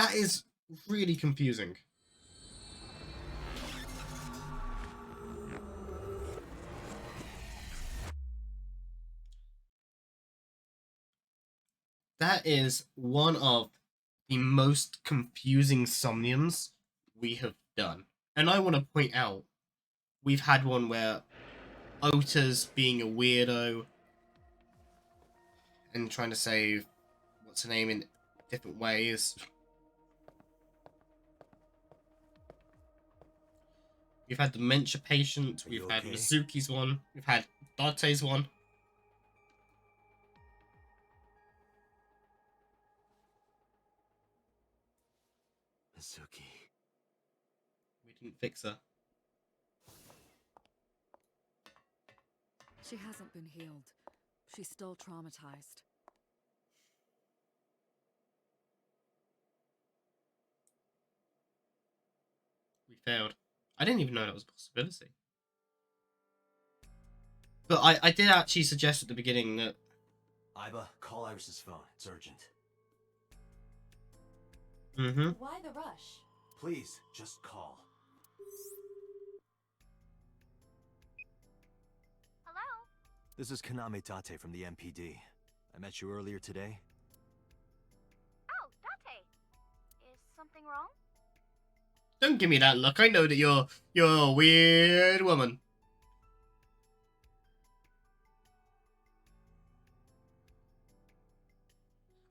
That is really confusing. That is one of the most confusing Somniums we have done. And I want to point out, we've had one where Ota's being a weirdo and trying to save what's her name in different ways. We've had the dementia patient, we've had okay? Mizuki's one, we've had Date's one. Mizuki. We didn't fix her. She hasn't been healed. She's still traumatized. We failed. I didn't even know that was a possibility. But I did actually suggest at the beginning that... Iba, call Iris's phone. It's urgent. Why the rush? Please, just call. Hello? This is Kaname Tate from the MPD. I met you earlier today. Oh, Date. Is something wrong? Don't give me that look. I know that you're a weird woman.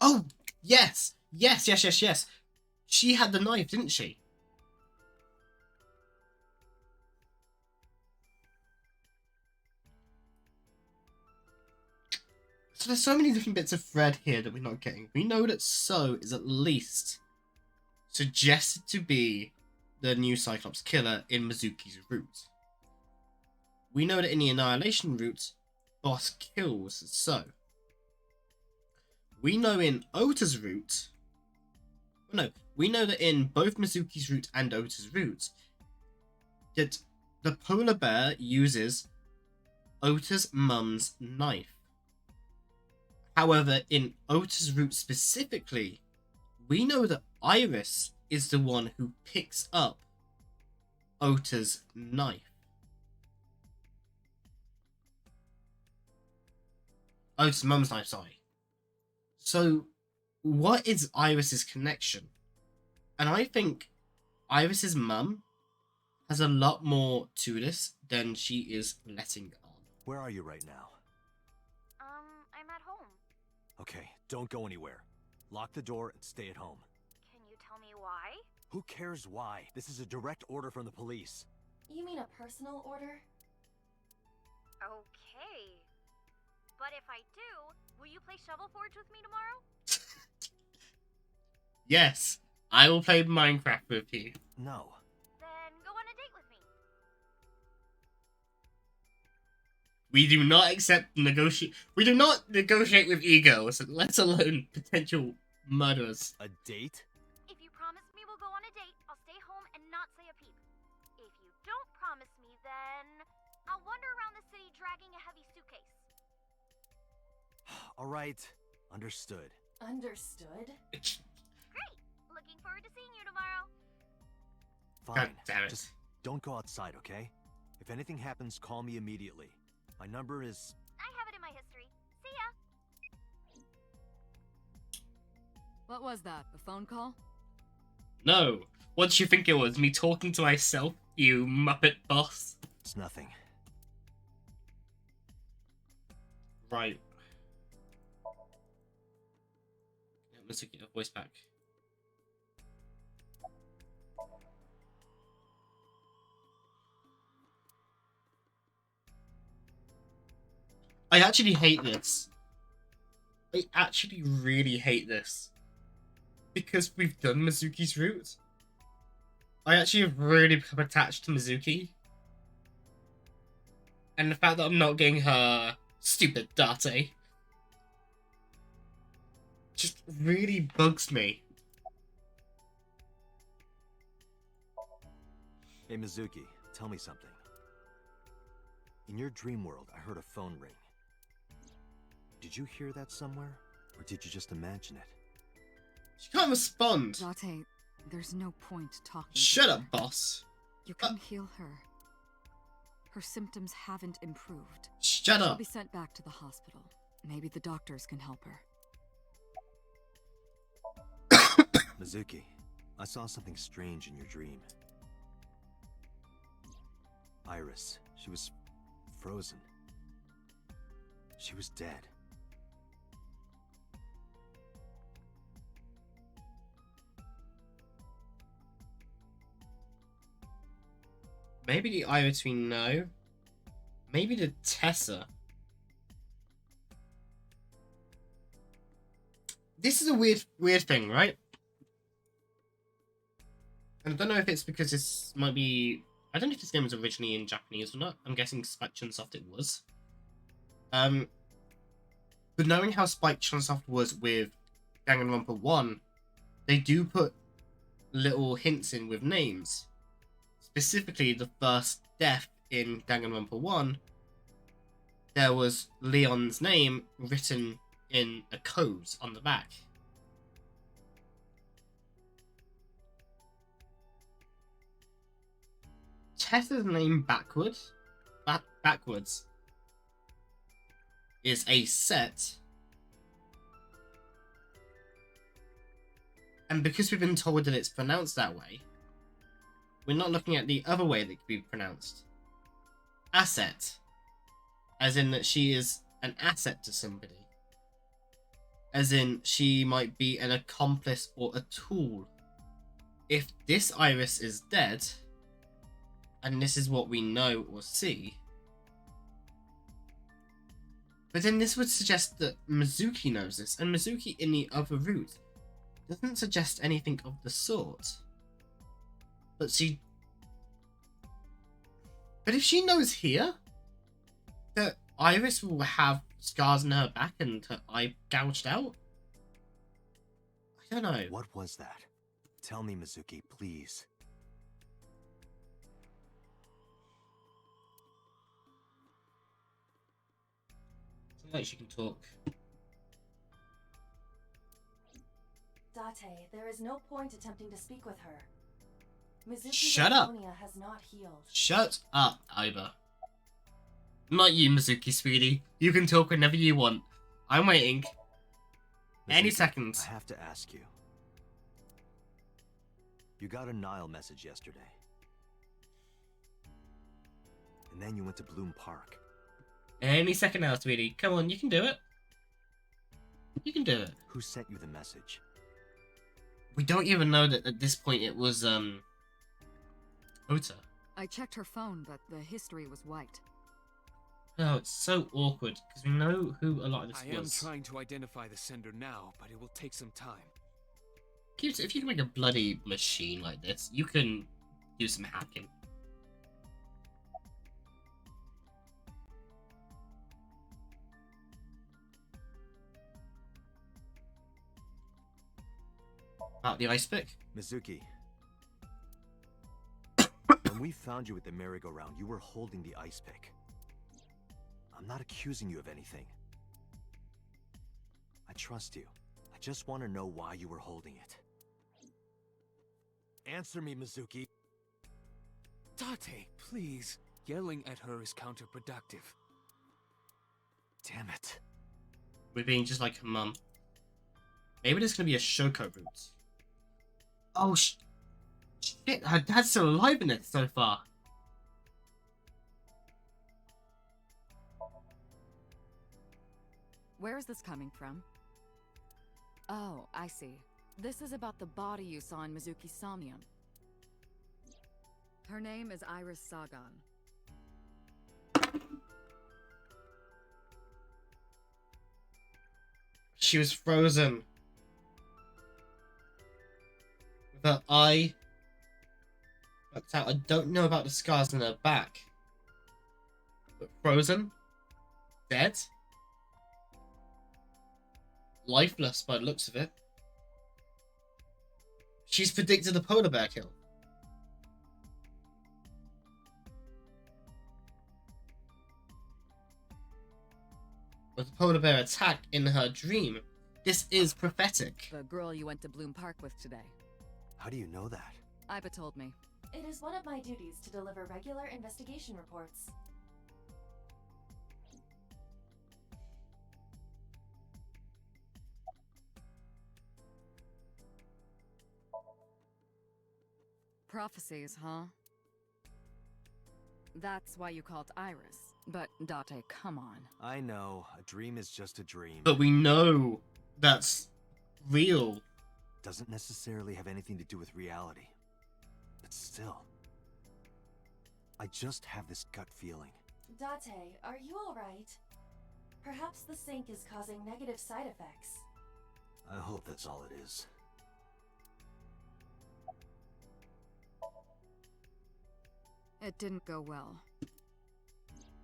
Oh, yes. Yes. She had the knife, didn't she? So there's so many different bits of thread here that we're not getting. We know that So is at least suggested to be the new Cyclops killer in Mizuki's route. We know that in the Annihilation route, Boss kills So. We know in Ota's route... No, we know that in both Mizuki's route and Ota's route, that the polar bear uses Ota's mum's knife. However, in Ota's route specifically, we know that Iris is the one who picks up Ota's knife. Ota's mum's knife, sorry. So, what is Iris's connection? And I think Iris's mum has a lot more to this than she is letting on. Where are you right now? I'm at home. Okay, don't go anywhere. Lock the door and stay at home. Can you tell me why? Who cares why? This is a direct order from the police. You mean a personal order? Okay. But if I do, will you play Shovel Forge with me tomorrow? Yes, I will play Minecraft with you. No. Then go on a date with me. We do not accept negotiate. We do not negotiate with egos, let alone potential murderers. A date? If you promise me we'll go on a date, I'll stay home and not say a peep. If you don't promise me, then I'll wander around the city dragging a heavy suitcase. All right. Understood. Understood? Great! Looking forward to seeing you tomorrow. God Fine. damn it. Just don't go outside, okay? If anything happens, call me immediately. My number is... I have it in my history. See ya! What was that? A phone call? No. What did you think it was? Me talking to myself, you Muppet boss? It's nothing. Right. Let's get your voice back. I actually hate this. I actually really hate this. Because we've done Mizuki's route. I actually have really become attached to Mizuki. And the fact that I'm not getting her stupid Date just really bugs me. Hey, Mizuki, tell me something. In your dream world, I heard a phone ring. Did you hear that somewhere? Or did you just imagine it? She can't respond. Date, there's no point talking. Shut to up, her. boss. You can heal her. Her symptoms haven't improved. Shut She'll up. be sent back to the hospital. Maybe the doctors can help her. Mizuki, I saw something strange in your dream. Iris, she was frozen. She was dead. Maybe the Iris we know. Maybe the Tessa. This is a weird thing, right? And I don't know if it's because this might be... I don't know if this game was originally in Japanese or not. I'm guessing Spike Chunsoft it was. But knowing how Spike Chunsoft was with Danganronpa 1, they do put little hints in with names. Specifically, the first death in Danganronpa 1, there was Leon's name written in a code on the back. Tessa's name backwards is a set, and because we've been told that it's pronounced that way, we're not looking at the other way that could be pronounced. Asset, as in that she is an asset to somebody, as in she might be an accomplice or a tool. If this Iris is dead, and this is what we know or see, but then this would suggest that Mizuki knows this, and Mizuki in the other route doesn't suggest anything of the sort. But if she knows here that Iris will have scars on her back and her eye gouged out, I don't know. What was that? Tell me, Mizuki, please. It's like she can talk. Date, there is no point attempting to speak with her. Mizuki's Shut up. insomnia has not healed. Shut up, Iba. Not you, Mizuki, sweetie. You can talk whenever you want. I'm waiting. Any Mizuki, second. I have to ask you. You got a Nile message yesterday. And then you went to Bloom Park. Any second now, sweetie. Come on, you can do it. You can do it. Who sent you the message? We don't even know that at this point it was, Ota. I checked her phone, but the history was wiped. Oh, it's so awkward, because we know who a lot of this I am was. trying to identify the sender now, but it will take some time. If you can make a bloody machine like this, you can do some hacking. About the ice pick? Mizuki. When we found you at the merry-go-round, you were holding the ice pick. I'm not accusing you of anything. I trust you. I just want to know why you were holding it. Answer me, Mizuki. Date, please. Yelling at her is counterproductive. Damn it. We're being just like her mum. Maybe there's gonna be a Shoko route. Oh, shit, her dad's still alive in it so far. Where is this coming from? Oh, I see. This is about the body you saw in Mizuki's Somnium. Her name is Iris Sagan. She was frozen. With her eye knocked out. I don't know about the scars on her back. But frozen? Dead? Lifeless by the looks of it. She's predicted a polar bear kill. With a polar bear attack in her dream. This is prophetic. The girl you went to Bloom Park with today. How do you know that? Iba told me. It is one of my duties to deliver regular investigation reports. Prophecies, huh? That's why you called Iris. But, Date, come on. I know, a dream is just a dream. But we know that's real. Doesn't necessarily have anything to do with reality. But still. I just have this gut feeling. Date, are you alright? Perhaps the sink is causing negative side effects. I hope that's all it is. It didn't go well.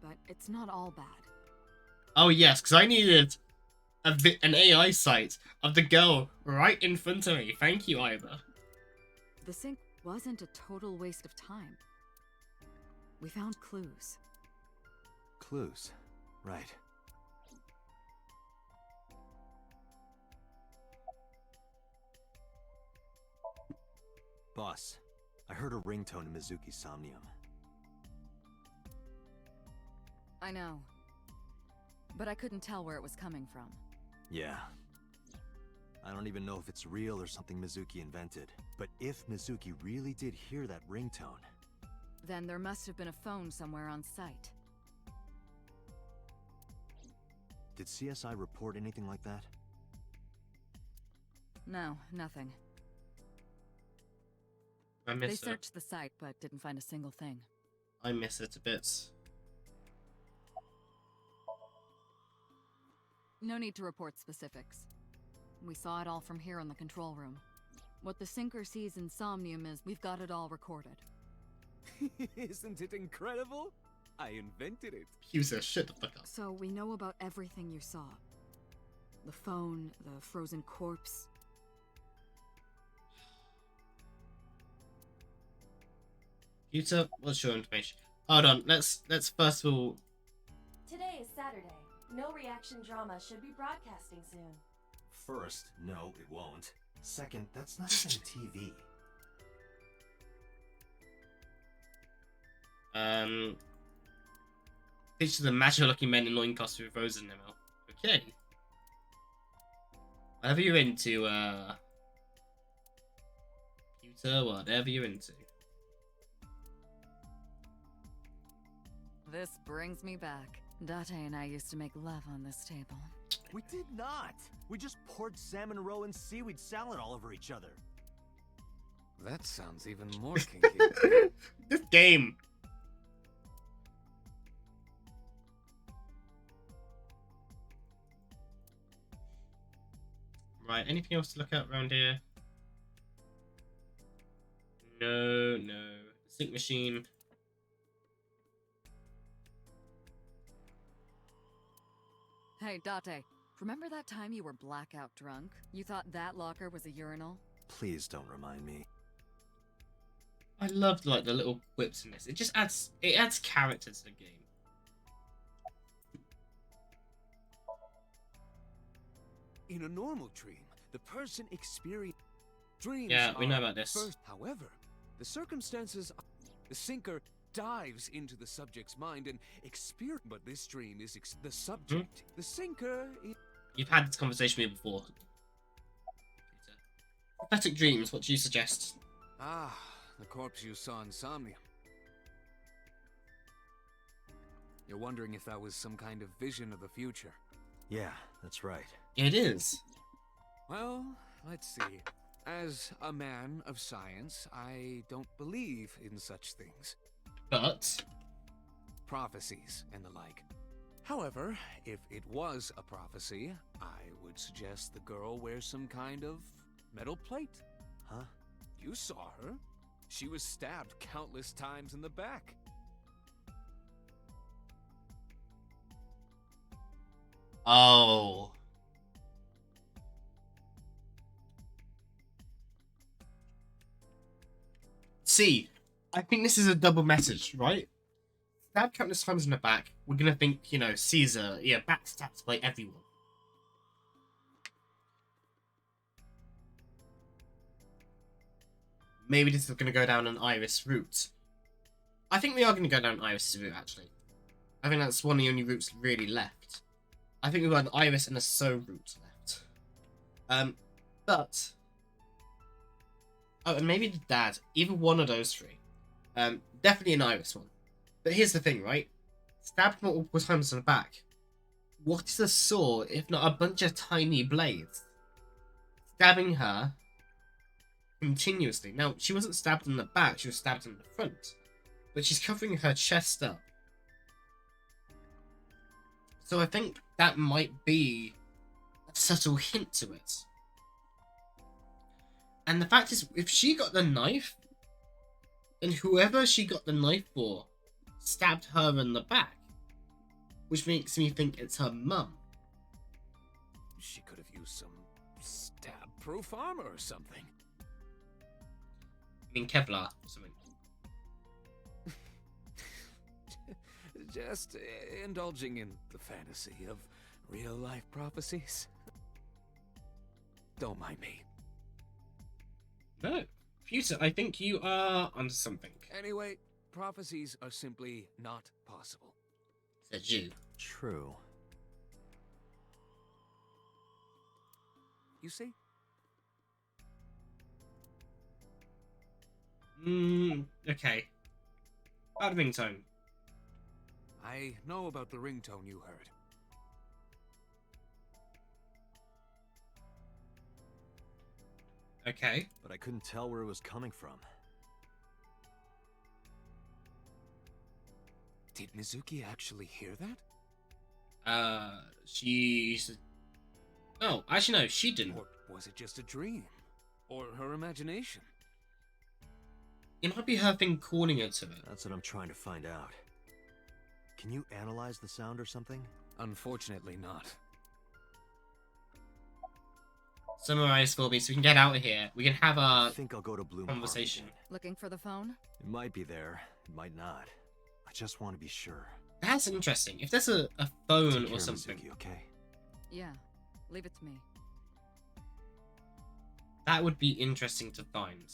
But it's not all bad. Oh yes, because I needed an AI site of the girl right in front of me. Thank you, Ida. The sink wasn't a total waste of time. We found clues. Clues. Right. Boss, I heard a ringtone in Mizuki's Somnium. I know. But I couldn't tell where it was coming from. Yeah. I don't even know if it's real or something Mizuki invented. But if Mizuki really did hear that ringtone... Then there must have been a phone somewhere on site. Did CSI report anything like that? No, nothing. I They miss it. searched the site, but didn't find a single thing. I miss it a bit. No need to report specifics. We saw it all from here in the control room. What the sinker sees in Somnium is we've got it all recorded. Isn't it incredible? I invented it. User, shut the fuck up. So we know about everything you saw. The phone, the frozen corpse. Computer, what's your information? Hold on, let's first of all. Today is Saturday. No reaction drama should be broadcasting soon. First, no, it won't. Second, that's not even TV. Pictures of macho-looking men in loin costumes with roses in their mouth. Okay. Whatever you're into, computer, whatever you're into. This brings me back. Date and I used to make love on this table. We did not! We just poured salmon roe and seaweed salad all over each other. That sounds even more kinky. This game. Right, anything else to look at around here? No. Sync machine. Hey, Date, remember that time you were blackout drunk? You thought that locker was a urinal? Please don't remind me. I loved like the little quips in this. It just adds character to the game. In a normal dream, the person experiences dreams. Yeah, we know are about this. First, however, the circumstances, the sinker dives into the subject's mind and experience. But this dream is the subject. The sinker is. You've had this conversation with me before. Prophetic dreams, what do you suggest? Ah, the corpse you saw in Somnium. You're wondering if that was some kind of vision of the future. Yeah, that's right. It is. Well, let's see. As a man of science, I don't believe in such things. But Prophecies and the like. However, if it was a prophecy, I would suggest the girl wears some kind of metal plate. Huh? You saw her. She was stabbed countless times in the back. oh. See, I think this is a double message, right? Stab countless times in the back. We're gonna think, Caesar, backstabs by everyone. maybe this is going to go down an Iris route. I think we are going to go down Iris' route, actually. I think that's one of the only routes really left. I think we've got an Iris and a So route left. But... Oh, and maybe the dad. Either one of those three. Definitely an Iris one. But here's the thing, right? Stabbed multiple times on the back. What is a saw if not a bunch of tiny blades? Stabbing her continuously. Now, she wasn't stabbed in the back, she was stabbed in the front. But she's covering her chest up. So I think that might be a subtle hint to it. And the fact is, if she got the knife, then whoever she got the knife for stabbed her in the back. Which makes me think it's her mum. She could have used some stab-proof armor or something. I mean Kevlar or something. Just indulging in the fantasy of real-life prophecies. Don't mind me. No. Future, I think you are onto something. Anyway, prophecies are simply not possible. Said you. True. You see? Okay. About the ringtone. I know about the ringtone you heard. Okay. But I couldn't tell where it was coming from. Did Mizuki actually hear that? She's... Oh, actually no, she didn't. Or was it just a dream? Or her imagination? It might be her thing calling her to it. That's what I'm trying to find out. Can you analyze the sound or something? Unfortunately not. Summarize for me so we can get out of here. We can have I our think I'll go to Bloom conversation. Park again. Looking for the phone? It might be there, it might not. I just want to be sure. That's interesting. If there's a phone Take or care, something, Mizuki, okay? Yeah. Leave it to me. that would be interesting to find.